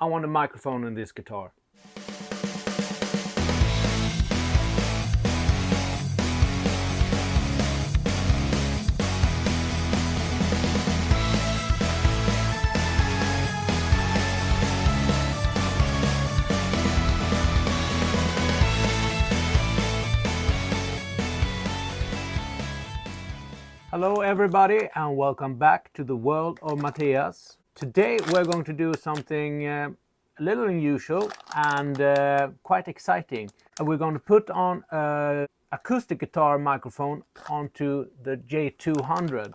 I want a microphone in this guitar. Hello everybody and welcome back to the world of Matthias. Today we're going to do something a little unusual and quite exciting. We're going to put on an acoustic guitar microphone onto the J200.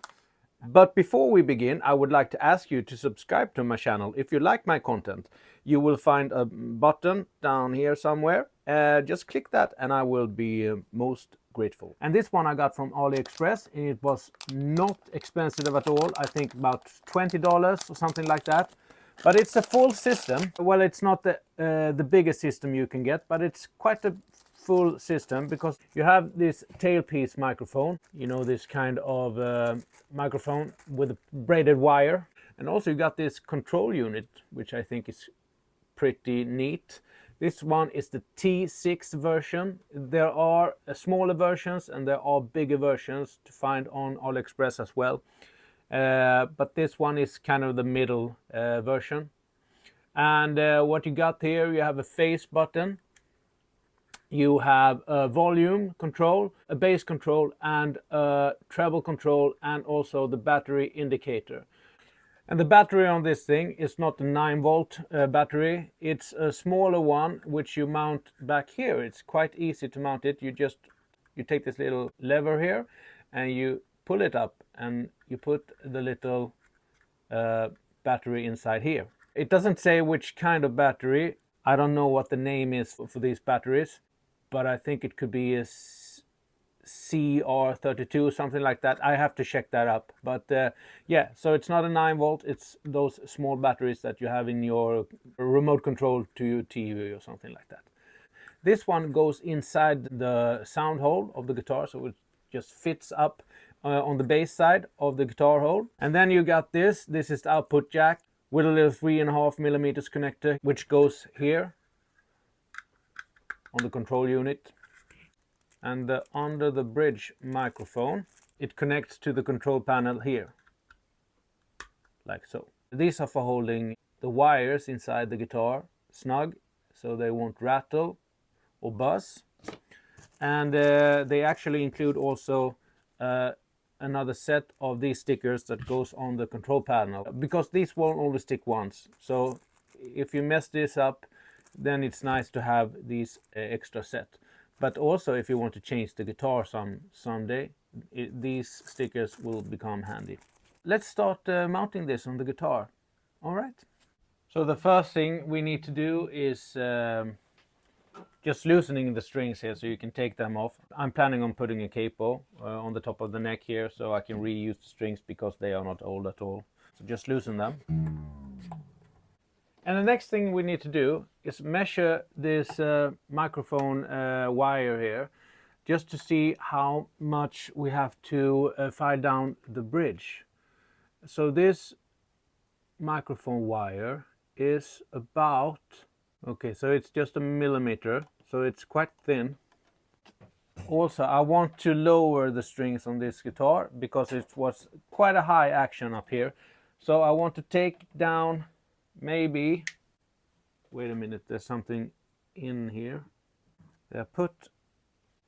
But before we begin, I would like to ask you to subscribe to my channel. If you like my content, you will find a button down here somewhere. Just click that and I will be most grateful. And this one I got from AliExpress and it was not expensive at all. I think about $20 or something like that. But it's a full system. Well, it's not the biggest system you can get, but it's quite a full system because you have this tailpiece microphone, you know, this kind of microphone with a braided wire, and also you got this control unit, which I think is pretty neat. This one is the T6 version. There are smaller versions and there are bigger versions to find on AliExpress as well, but this one is kind of the middle version. And what you got here, you have a phase button, you have a volume control, a bass control, and a treble control, and also the battery indicator. And the battery on this thing is not a 9-volt battery. It's a smaller one which you mount back here. It's quite easy to mount it. You take this little lever here and you pull it up and you put the little battery inside here. It doesn't say which kind of battery. I don't know what the name is for these batteries, but I think it could be a CR32 or something like that. I have to check that up. But yeah, so it's not a 9-volt, it's those small batteries that you have in your remote control to your TV or something like that. This one goes inside the sound hole of the guitar, so it just fits up on the bass side of the guitar hole. And then you got this is the output jack with a little 3.5mm connector, which goes here on the control unit. And under the bridge microphone, it connects to the control panel here, like so. These are for holding the wires inside the guitar snug, so they won't rattle or buzz. And they actually include also another set of these stickers that goes on the control panel, because these won't only stick once. So if you mess this up, then it's nice to have these extra set. But also if you want to change the guitar someday, these stickers will become handy. Let's start mounting this on the guitar. All right. So the first thing we need to do is just loosening the strings here so you can take them off. I'm planning on putting a capo on the top of the neck here so I can reuse the strings because they are not old at all. So just loosen them. And the next thing we need to do is measure this microphone wire here, just to see how much we have to file down the bridge. So this microphone wire is about, okay, so it's just a millimeter, so it's quite thin. Also, I want to lower the strings on this guitar because it was quite a high action up here. So I want to take down maybe, wait a minute, there's something in here. I put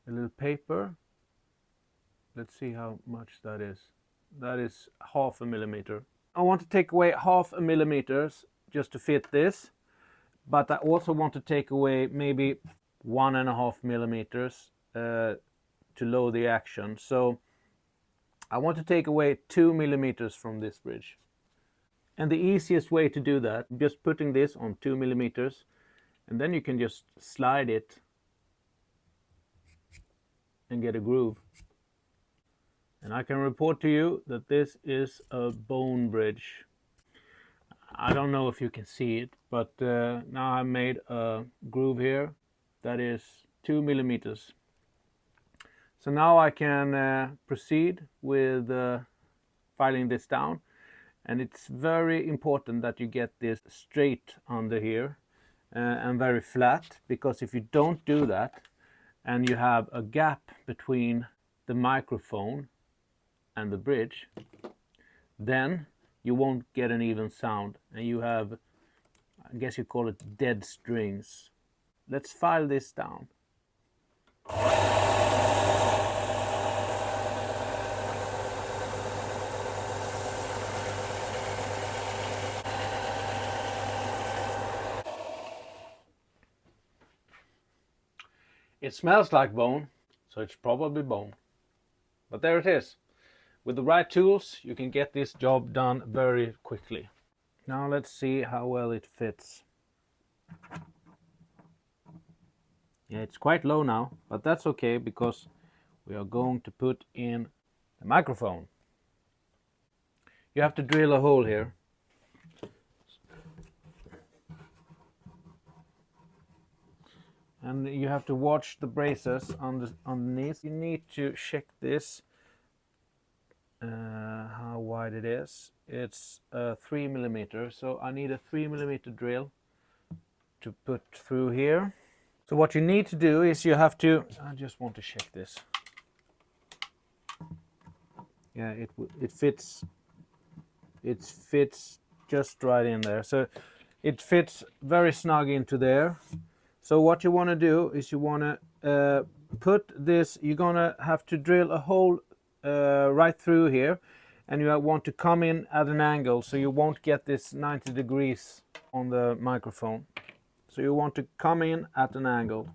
a little paper. Let's see how much that is. That is 0.5 millimeter. I want to take away 0.5 millimeters just to fit this, but I also want to take away maybe 1.5 millimeters to lower the action. So I want to take away 2 millimeters from this bridge. And the easiest way to do that, just putting this on 2 millimeters, and then you can just slide it and get a groove. And I can report to you that this is a bone bridge. I don't know if you can see it, but now I made a groove here that is 2 millimeters. So now I can proceed with filing this down. And it's very important that you get this straight under here and very flat, because if you don't do that and you have a gap between the microphone and the bridge, then you won't get an even sound and you have, I guess you call it, dead strings. Let's file this down. It smells like bone, so it's probably bone. But there it is. With the right tools, you can get this job done very quickly. Now let's see how well it fits. Yeah, it's quite low now, but that's okay because we are going to put in the microphone. You have to drill a hole here. And you have to watch the braces underneath. You need to check this, how wide it is. It's 3 millimeter, so I need a 3 millimeter drill to put through here. So what you need to do is you have to, I just want to check this. Yeah, it fits. It fits just right in there. So it fits very snug into there. So what you want to do is you want to put this, you're going to have to drill a hole right through here, and you want to come in at an angle so you won't get this 90 degrees on the microphone. So you want to come in at an angle.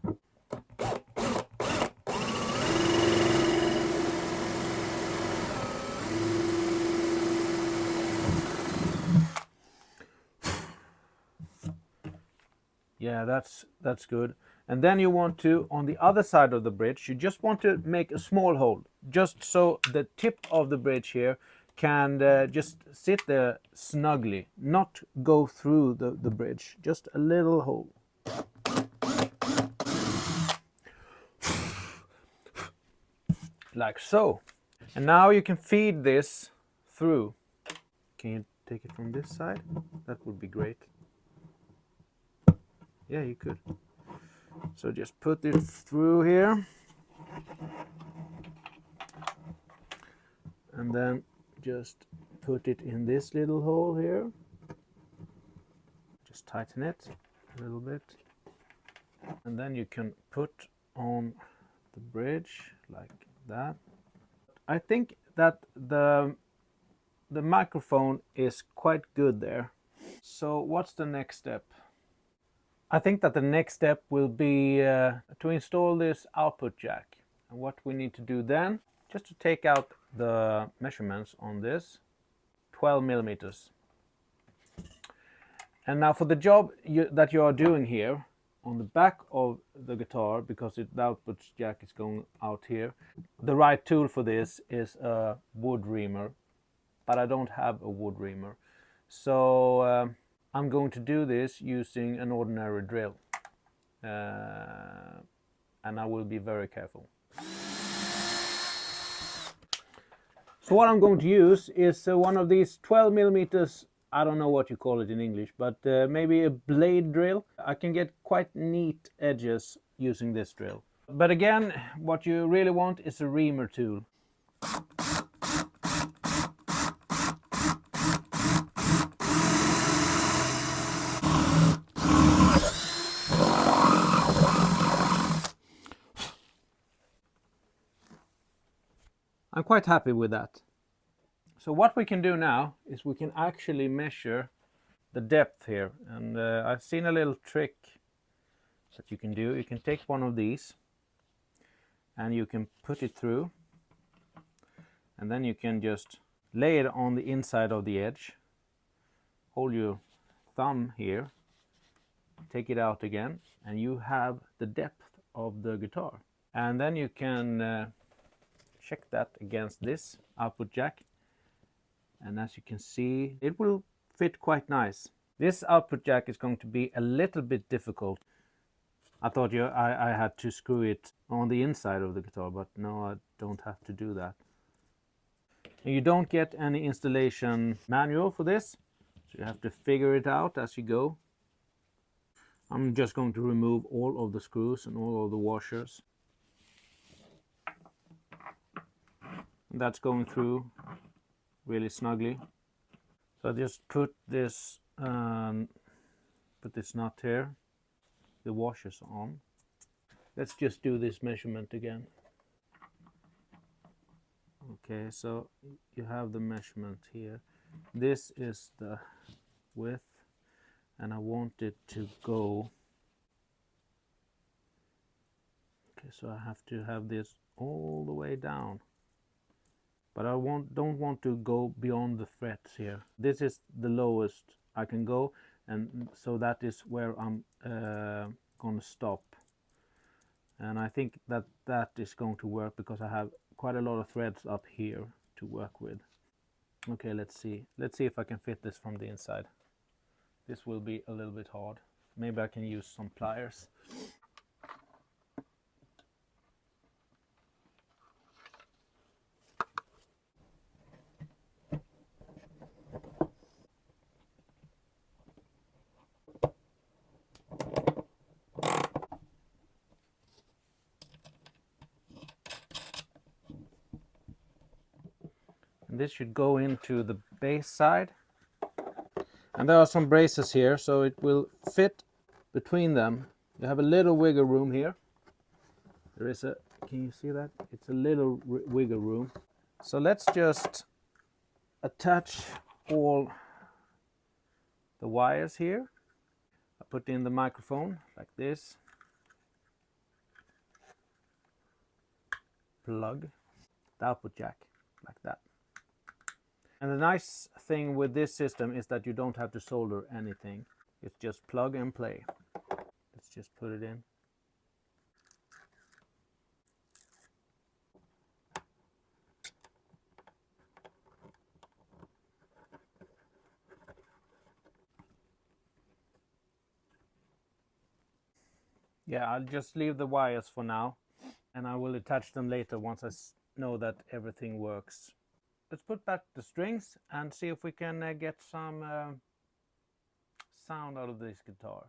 Yeah, that's good. And then you want to, on the other side of the bridge, you just want to make a small hole, just so the tip of the bridge here can just sit there snugly, not go through the bridge, just a little hole. Like so. And now you can feed this through. Can you take it from this side? That would be great. Yeah, you could. So just put it through here. And then just put it in this little hole here. Just tighten it a little bit. And then you can put on the bridge like that. I think that the microphone is quite good there. So what's the next step? I think that the next step will be to install this output jack. And what we need to do then, just to take out the measurements on this, 12 millimeters. And now for the job that you are doing here, on the back of the guitar, because the output jack is going out here, the right tool for this is a wood reamer, but I don't have a wood reamer. So I'm going to do this using an ordinary drill, and I will be very careful. So what I'm going to use is one of these 12 millimeters, I don't know what you call it in English, but maybe a blade drill. I can get quite neat edges using this drill. But again, what you really want is a reamer tool. I'm quite happy with that. So what we can do now is we can actually measure the depth here. And I've seen a little trick that you can do. You can take one of these and you can put it through. And then you can just lay it on the inside of the edge. Hold your thumb here. Take it out again. And you have the depth of the guitar. And then you can check that against this output jack, and as you can see, it will fit quite nice. This output jack is going to be a little bit difficult. I thought I had to screw it on the inside of the guitar, but no, I don't have to do that. And you don't get any installation manual for this, so you have to figure it out as you go. I'm just going to remove all of the screws and all of the washers. And that's going through really snugly. So I just put this nut here, the washers on. Let's just do this measurement again. Okay, so you have the measurement here. This is the width, and I want it to go. Okay, so I have to have this all the way down. But I don't want to go beyond the frets here. This is the lowest I can go, and so that is where I'm gonna stop. And I think that is going to work because I have quite a lot of threads up here to work with. Okay, let's see if I can fit this from the inside. This will be a little bit hard. Maybe I can use some pliers. And this should go into the base side. And there are some braces here, so it will fit between them. You have a little wiggle room here. There is a, can you see that? It's a little wiggle room. So let's just attach all the wires here. I put in the microphone like this. Plug the output jack like that. And the nice thing with this system is that you don't have to solder anything. It's just plug and play. Let's just put it in. Yeah, I'll just leave the wires for now, and I will attach them later once I know that everything works. Let's put back the strings and see if we can get some sound out of this guitar.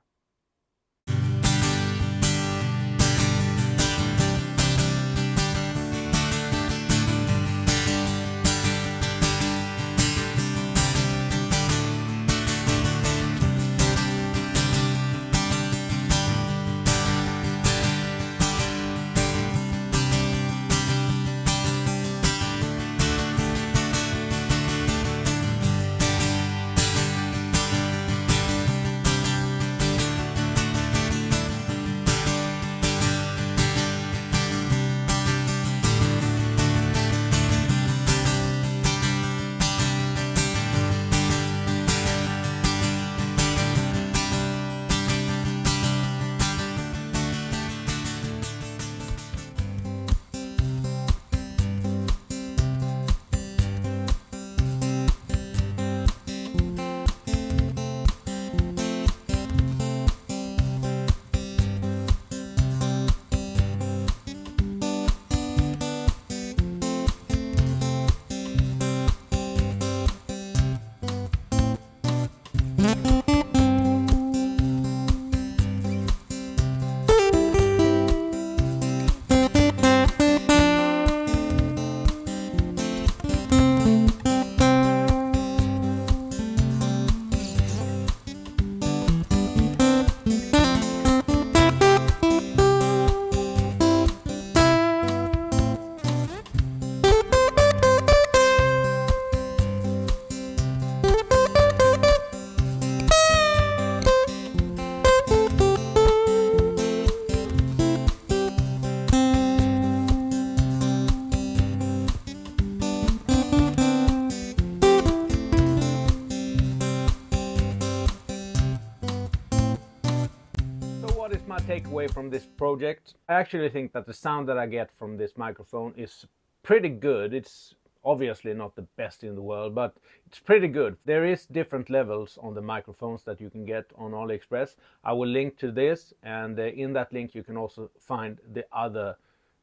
What is my takeaway from this project? I actually think that the sound that I get from this microphone is pretty good. It's obviously not the best in the world, but it's pretty good. There is different levels on the microphones that you can get on AliExpress. I will link to this, and in that link you can also find the other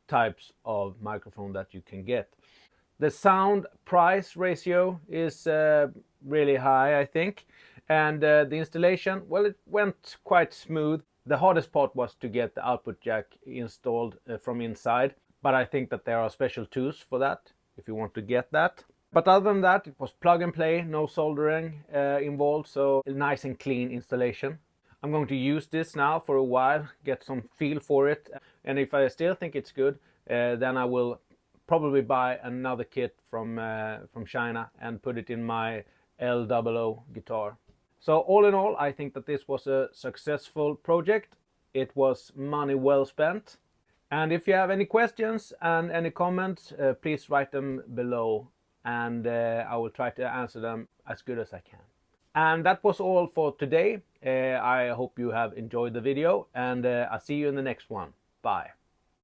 types of microphone that you can get. The sound price ratio is really high, I think. And the installation, well, it went quite smooth. The hardest part was to get the output jack installed from inside, but I think that there are special tools for that if you want to get that. But other than that, it was plug and play, no soldering involved, so a nice and clean installation. I'm going to use this now for a while, get some feel for it, and if I still think it's good, then I will probably buy another kit from China and put it in my L00 guitar. So all in all, I think that this was a successful project. It was money well spent. And if you have any questions and any comments, please write them below, and I will try to answer them as good as I can. And that was all for today. I hope you have enjoyed the video, and I'll see you in the next one. Bye.